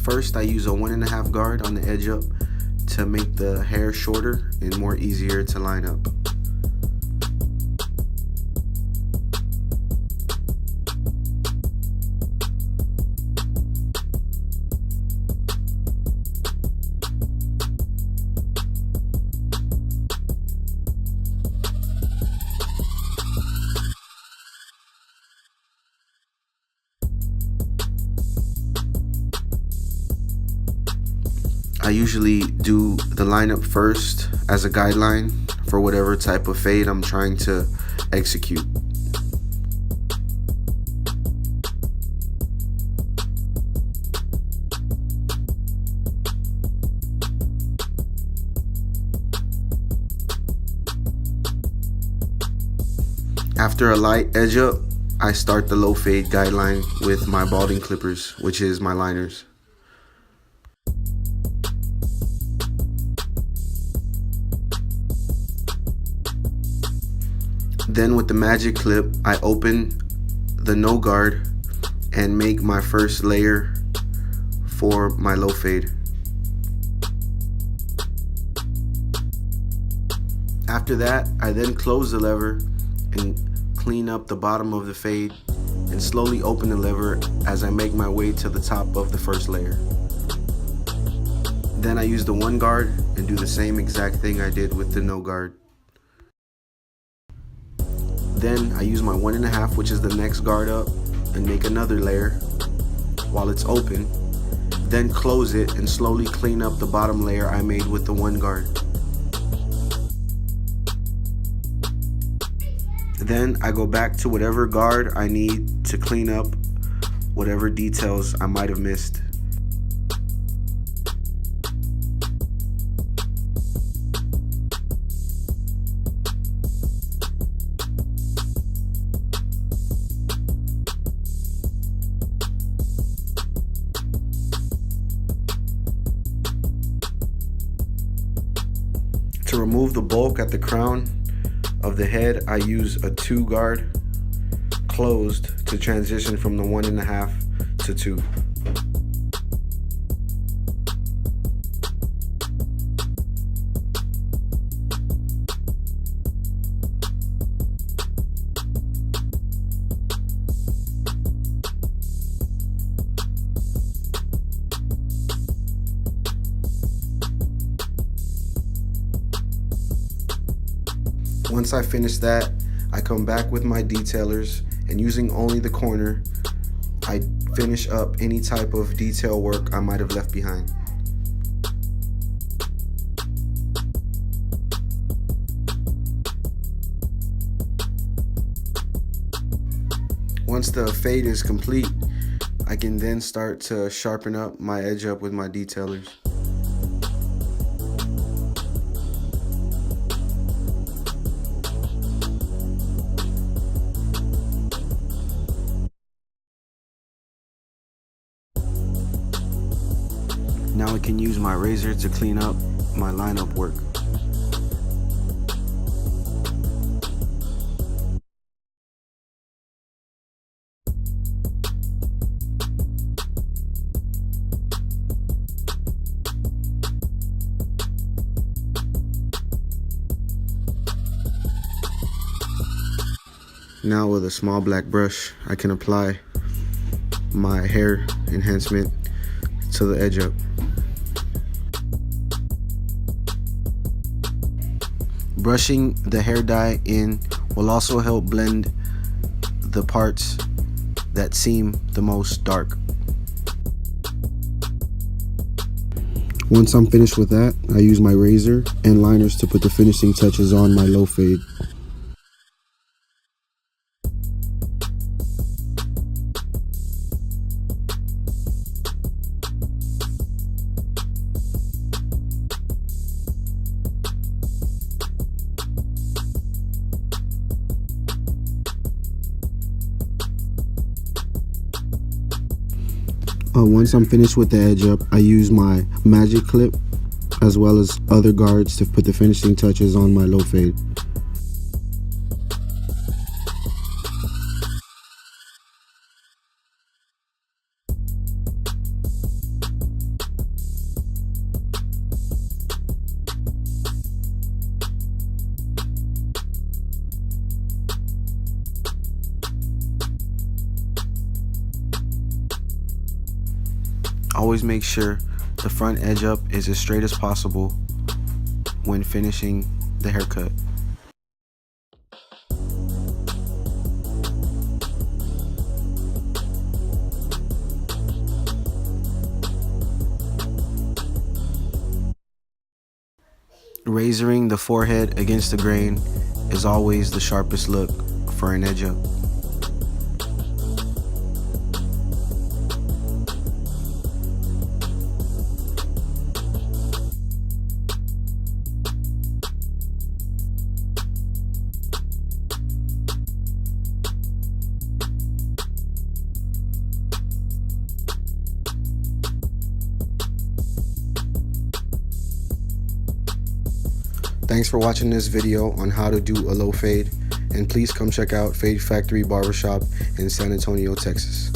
First, I use a 1.5 guard on the edge up to make the hair shorter and more easier to line up. I usually do the lineup first as a guideline for whatever type of fade I'm trying to execute. After a light edge up, I start the low fade guideline with my balding clippers, which is my liners. Then with the magic clip, I open the no guard and make my first layer for my low fade. After that, I then close the lever and clean up the bottom of the fade and slowly open the lever as I make my way to the top of the first layer. Then I use the one guard and do the same exact thing I did with the no guard. Then I use my 1.5, which is the next guard up, and make another layer while it's open. Then close it and slowly clean up the bottom layer I made with the one guard. Then I go back to whatever guard I need to clean up whatever details I might have missed. To remove the bulk at the crown of the head, I use a 2 guard closed to transition from the 1.5 to 2. Once I finish that, I come back with my detailers, and using only the corner, I finish up any type of detail work I might have left behind. Once the fade is complete, I can then start to sharpen up my edge up with my detailers. Now I can use my razor to clean up my lineup work. Now with a small black brush, I can apply my hair enhancement to the edge up. Brushing the hair dye in will also help blend the parts that seem the most dark. Once I'm finished with that, I use my razor and liners to put the finishing touches on my low fade. Once I'm finished with the edge up, I use my magic clip as well as other guards to put the finishing touches on my low fade. Always make sure the front edge up is as straight as possible when finishing the haircut. Razoring the forehead against the grain is always the sharpest look for an edge up. Thanks for watching this video on how to do a low fade, and please come check out Fade Factory Barbershop in San Antonio, Texas.